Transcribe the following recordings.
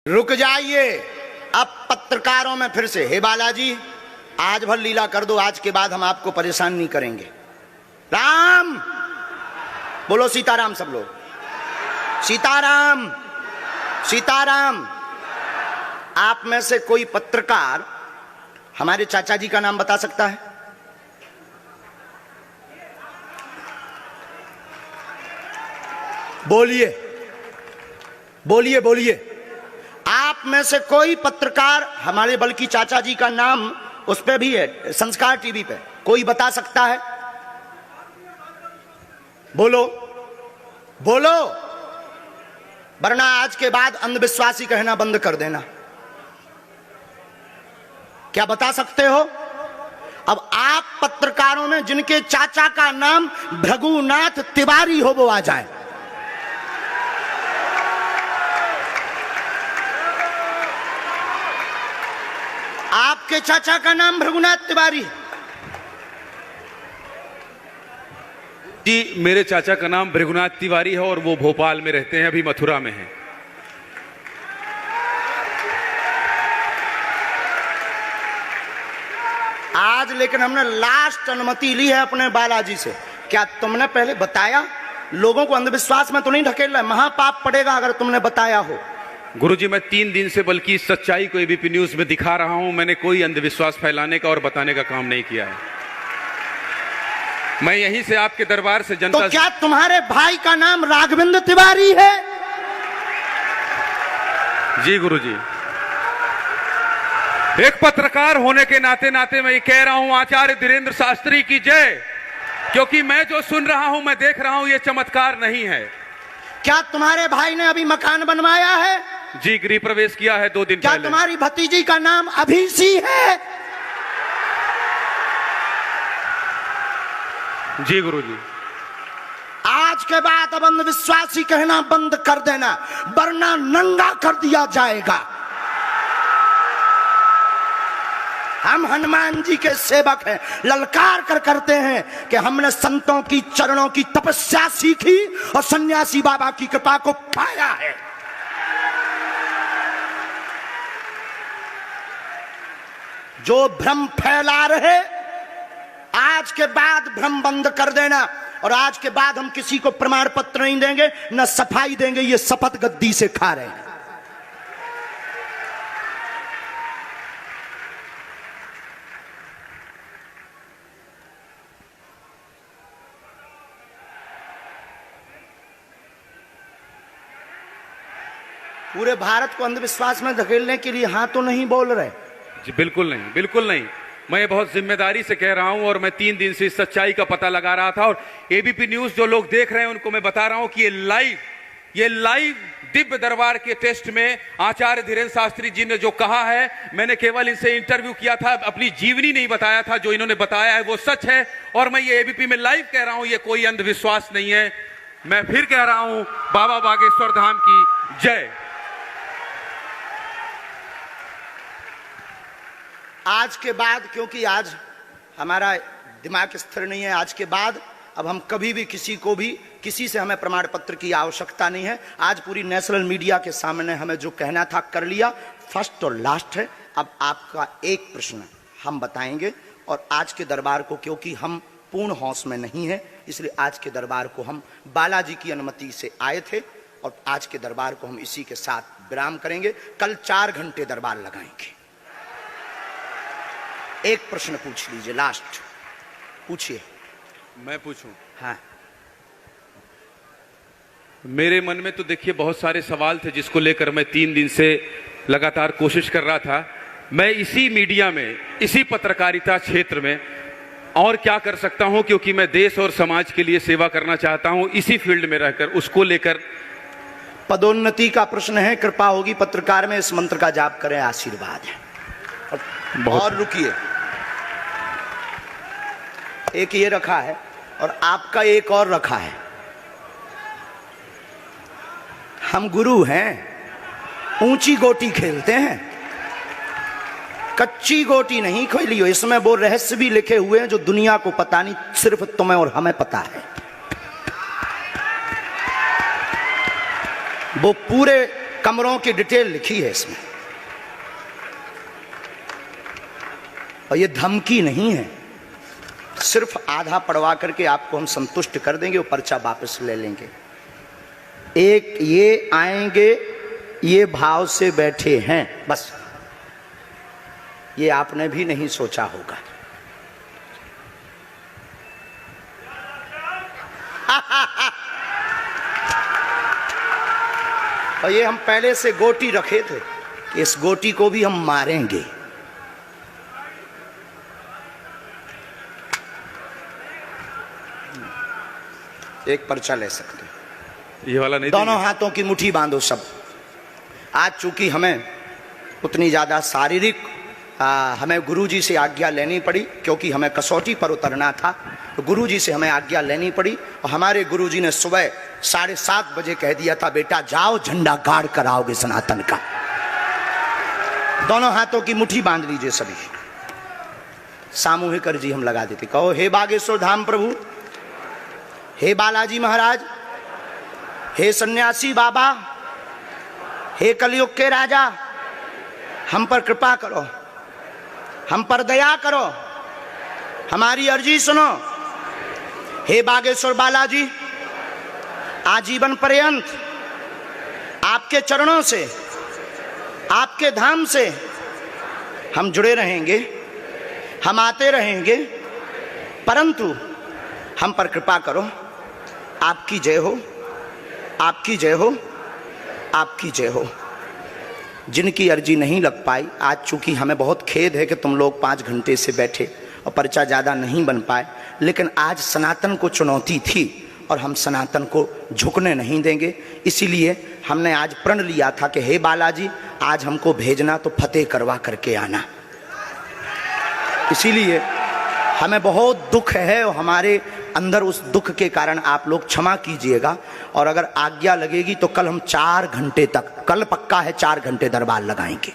रुक जाइए। अब पत्रकारों में फिर से, हे बालाजी आज भर लीला कर दो, आज के बाद हम आपको परेशान नहीं करेंगे। राम बोलो, सीताराम सब लोग, सीताराम सीताराम। आप में से कोई पत्रकार हमारे चाचा जी का नाम बता सकता है? बोलिए बोलिए बोलिए। आप में से कोई पत्रकार हमारे बल्कि चाचा जी का नाम उस पे भी है, संस्कार टीवी पे, कोई बता सकता है? बोलो बोलो, वरना आज के बाद अंधविश्वासी कहना बंद कर देना। क्या बता सकते हो? अब आप पत्रकारों में जिनके चाचा का नाम भृगुनाथ तिवारी हो वो आ जाए। आपके चाचा का नाम भृगुनाथ तिवारी? जी, मेरे चाचा का नाम भृगुनाथ तिवारी है और वो भोपाल में रहते हैं, अभी मथुरा में हैं। आज लेकिन हमने लास्ट अनुमति ली है अपने बालाजी से। क्या तुमने पहले बताया? लोगों को अंधविश्वास में तो नहीं ढकेलना, महापाप पड़ेगा अगर तुमने बताया हो। गुरुजी, मैं 3 दिन से बल्कि इस सच्चाई को एबीपी न्यूज में दिखा रहा हूं। मैंने कोई अंधविश्वास फैलाने का और बताने का काम नहीं किया है। मैं यहीं से आपके दरबार से जनता तो क्या तुम्हारे भाई का नाम राघवेंद्र तिवारी है? जी गुरुजी, एक पत्रकार होने के नाते मैं ये कह रहा हूं, आचार्य धीरेन्द्र शास्त्री की जय, क्योंकि मैं जो सुन रहा हूं, मैं देख रहा हूं, ये चमत्कार नहीं है। क्या तुम्हारे भाई ने अभी मकान बनवाया है? जी, गृह प्रवेश किया है 2 दिन क्या पहले। तुम्हारी भतीजी का नाम अभिषी है? जी गुरुजी। आज के बाद अब अंधविश्वासी कहना बंद कर देना, वरना नंगा कर दिया जाएगा। हम हनुमान जी के सेवक हैं, ललकार कर करते हैं कि हमने संतों की चरणों की तपस्या सीखी और सन्यासी बाबा की कृपा को पाया है। जो भ्रम फैला रहे, आज के बाद भ्रम बंद कर देना। और आज के बाद हम किसी को प्रमाण पत्र नहीं देंगे, न सफाई देंगे, ये शपथ गद्दी से खा रहे हैं। पूरे भारत को अंधविश्वास में धकेलने के लिए हाँ तो नहीं बोल रहे? जी बिल्कुल नहीं, बिल्कुल नहीं। मैं बहुत जिम्मेदारी से कह रहा हूं और मैं 3 दिन से इस सच्चाई का पता लगा रहा था। और एबीपी न्यूज जो लोग देख रहे हैं उनको मैं बता रहा हूं कि ये लाइव दिव्य दरबार के टेस्ट में आचार्य धीरेन्द्र शास्त्री जी ने जो कहा है, मैंने केवल इनसे इंटरव्यू किया था, अपनी जीवनी नहीं बताया था। जो इन्होंने बताया है वो सच है और मैं ये एबीपी में लाइव कह रहा हूं, ये कोई अंधविश्वास नहीं है। मैं फिर कह रहा हूं, बाबा बागेश्वर धाम की जय। आज के बाद, क्योंकि आज हमारा दिमाग स्थिर नहीं है, आज के बाद अब हम कभी भी किसी से हमें प्रमाण पत्र की आवश्यकता नहीं है। आज पूरी नेशनल मीडिया के सामने हमें जो कहना था कर लिया, फर्स्ट और लास्ट है। अब आपका एक प्रश्न हम बताएंगे और आज के दरबार को, क्योंकि हम पूर्ण होश में नहीं है, इसलिए आज के दरबार को हम बालाजी की अनुमति से आए थे और आज के दरबार को हम इसी के साथ विराम करेंगे। कल 4 घंटे दरबार लगाएंगे। एक प्रश्न पूछ लीजिए, लास्ट पूछिए। मैं पूछूं? हाँ। मेरे मन में तो देखिए बहुत सारे सवाल थे जिसको लेकर मैं 3 दिन से लगातार कोशिश कर रहा था। मैं इसी मीडिया में, इसी पत्रकारिता क्षेत्र में और क्या कर सकता हूं, क्योंकि मैं देश और समाज के लिए सेवा करना चाहता हूं इसी फील्ड में रहकर। उसको लेकर पदोन्नति का प्रश्न है, कृपा होगी पत्रकार में, इस मंत्र का जाप करें, आशीर्वाद है। और रुकिए, एक ये रखा है और आपका एक और रखा है। हम गुरु हैं, ऊंची गोटी खेलते हैं, कच्ची गोटी नहीं खेली हो। इसमें वो रहस्य भी लिखे हुए हैं जो दुनिया को पता नहीं, सिर्फ तुम्हें और हमें पता है। वो पूरे कमरों की डिटेल लिखी है इसमें। और ये धमकी नहीं है, सिर्फ आधा पढ़वा करके आपको हम संतुष्ट कर देंगे, वो पर्चा वापस ले लेंगे। एक ये आएंगे, ये भाव से बैठे हैं, बस ये आपने भी नहीं सोचा होगा। और ये हम पहले से गोटी रखे थे कि इस गोटी को भी हम मारेंगे। एक पर्चा ले सकते हैं, ये वाला नहीं, दोनों हाथों की मुट्ठी बांधो सब। आज चूंकि हमें उतनी ज्यादा शारीरिक हमें गुरुजी से आज्ञा लेनी पड़ी, क्योंकि हमें कसौटी पर उतरना था, तो गुरुजी से हमें आज्ञा लेनी पड़ी। और हमारे गुरुजी ने सुबह 7:30 बजे कह दिया था, बेटा जाओ झंडा गाड़ कर आओगे सनातन का। दोनों हाथों की मुट्ठी बांध लीजिए सभी, सामूहिक अर्जी हम लगा देते। कहो, हे बागेश्वर धाम प्रभु, हे बालाजी महाराज, हे सन्यासी बाबा, हे कलयुग के राजा, हम पर कृपा करो, हम पर दया करो, हमारी अर्जी सुनो। हे बागेश्वर बालाजी, आजीवन पर्यंत आपके चरणों से, आपके धाम से हम जुड़े रहेंगे, हम आते रहेंगे, परंतु हम पर कृपा करो। आपकी जय हो, आपकी जय हो, आपकी जय हो। जिनकी अर्जी नहीं लग पाई, आज चूंकि हमें बहुत खेद है कि तुम लोग 5 घंटे से बैठे और पर्चा ज़्यादा नहीं बन पाए, लेकिन आज सनातन को चुनौती थी और हम सनातन को झुकने नहीं देंगे। इसीलिए हमने आज प्रण लिया था कि हे बालाजी, आज हमको भेजना तो फतेह करवा करके आना। इसीलिए हमें बहुत दुख है और हमारे अंदर उस दुख के कारण आप लोग क्षमा कीजिएगा। और अगर आज्ञा लगेगी तो कल हम 4 घंटे तक, कल पक्का है 4 घंटे दरबार लगाएंगे।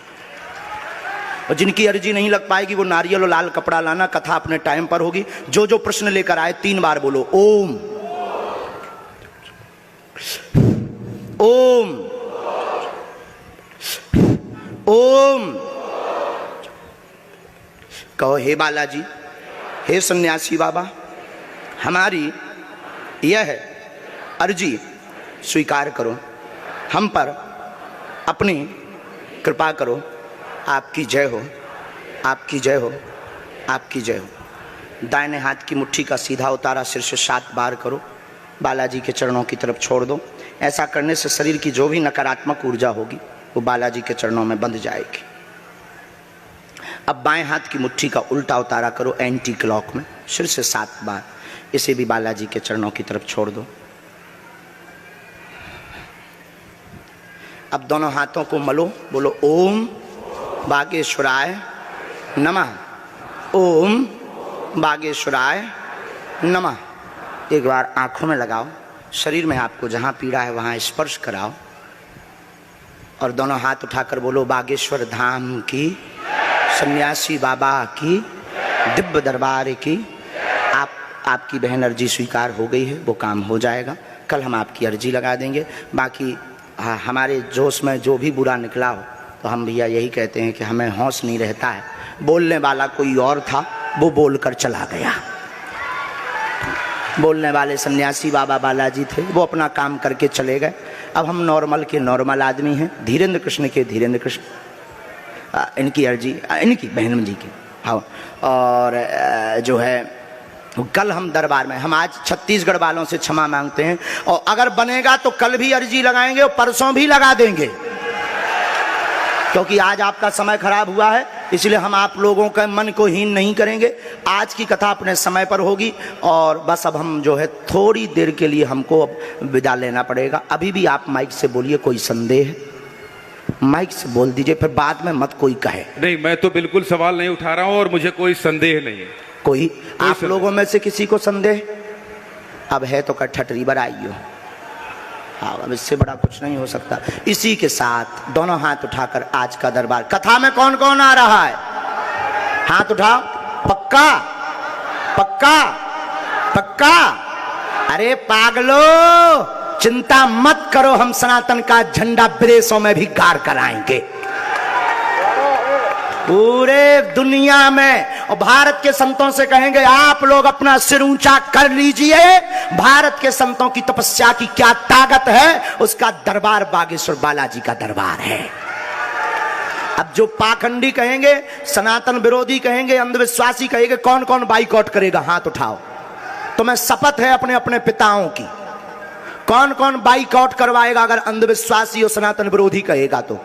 और जिनकी अर्जी नहीं लग पाएगी वो नारियल और लाल कपड़ा लाना, कथा अपने टाइम पर होगी। जो जो प्रश्न लेकर आए 3 बार बोलो ओम ओम ओम। कहो, हे बालाजी, हे सन्यासी बाबा, हमारी यह अर्जी स्वीकार करो, हम पर अपनी कृपा करो। आपकी जय हो, आपकी जय हो, आपकी जय हो। दाहिने हाथ की मुट्ठी का सीधा उतारा सिर से 7 बार करो, बालाजी के चरणों की तरफ छोड़ दो। ऐसा करने से शरीर की जो भी नकारात्मक ऊर्जा होगी वो बालाजी के चरणों में बंध जाएगी। अब बाएं हाथ की मुट्ठी का उल्टा उतारा करो एंटी क्लॉक में, सिर से 7 बार, इसे भी बालाजी के चरणों की तरफ छोड़ दो। अब दोनों हाथों को मलो, बोलो ओम बागेश्वराय नमः, ओम बागेश्वराय नमः। एक बार आंखों में लगाओ, शरीर में आपको जहां पीड़ा है वहां स्पर्श कराओ और दोनों हाथ उठाकर बोलो बागेश्वर धाम की, सन्यासी बाबा की, दिव्य दरबार की। आपकी बहन अर्जी स्वीकार हो गई है, वो काम हो जाएगा। कल हम आपकी अर्जी लगा देंगे। बाकी हमारे जोश में जो भी बुरा निकला हो तो हम भैया यही कहते हैं कि हमें होश नहीं रहता है। बोलने वाला कोई और था, वो बोलकर चला गया। बोलने वाले सन्यासी बाबा बालाजी थे, वो अपना काम करके चले गए। अब हम नॉर्मल के नॉर्मल आदमी हैं, धीरेन्द्र कृष्ण के धीरेन्द्र कृष्ण। इनकी अर्जी, इनकी बहन जी की, हाँ। और जो है कल हम दरबार में, हम आज छत्तीसगढ़ वालों से क्षमा मांगते हैं और अगर बनेगा तो कल भी अर्जी लगाएंगे और परसों भी लगा देंगे, क्योंकि आज आपका समय खराब हुआ है। इसलिए हम आप लोगों के मन को हीन नहीं करेंगे। आज की कथा अपने समय पर होगी और बस अब हम जो है थोड़ी देर के लिए हमको अब विदा लेना पड़ेगा। अभी भी आप माइक से बोलिए, कोई संदेह है माइक से बोल दीजिए, फिर बाद में मत कोई कहे। नहीं, मैं तो बिल्कुल सवाल नहीं उठा रहा हूं और मुझे कोई संदेह नहीं है। कोई आप लोगों में से किसी को संदेह अब है तो कठठरी बनाइयो। हाँ, अब इससे बड़ा कुछ नहीं हो सकता। इसी के साथ दोनों हाथ उठाकर आज का दरबार, कथा में कौन कौन आ रहा है हाथ उठाओ। पक्का पक्का पक्का। अरे पागलो, चिंता मत करो, हम सनातन का झंडा विदेशों में भी गाड़ कर आएंगे, पूरे दुनिया में। और भारत के संतों से कहेंगे आप लोग अपना सिर ऊंचा कर लीजिए, भारत के संतों की तपस्या की क्या ताकत है, उसका दरबार बागेश्वर बालाजी का दरबार है। अब जो पाखंडी कहेंगे, सनातन विरोधी कहेंगे, अंधविश्वासी कहेंगे, कौन कौन बाइकआउट करेगा, हाथ उठाओ। तुम्हें शपथ है अपने अपने पिताओं की, कौन कौन बाइकआउट करवाएगा अगर अंधविश्वासी और सनातन विरोधी कहेगा तो?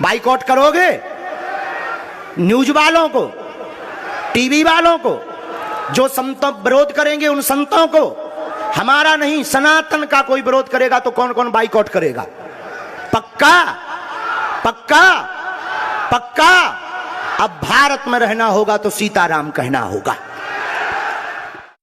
बाइकआउट करोगे? न्यूज वालों को, टीवी वालों को, जो संतों विरोध करेंगे उन संतों को, हमारा नहीं, सनातन का कोई विरोध करेगा तो कौन कौन बाइकआउट करेगा? पक्का पक्का पक्का। अब भारत में रहना होगा तो सीताराम कहना होगा।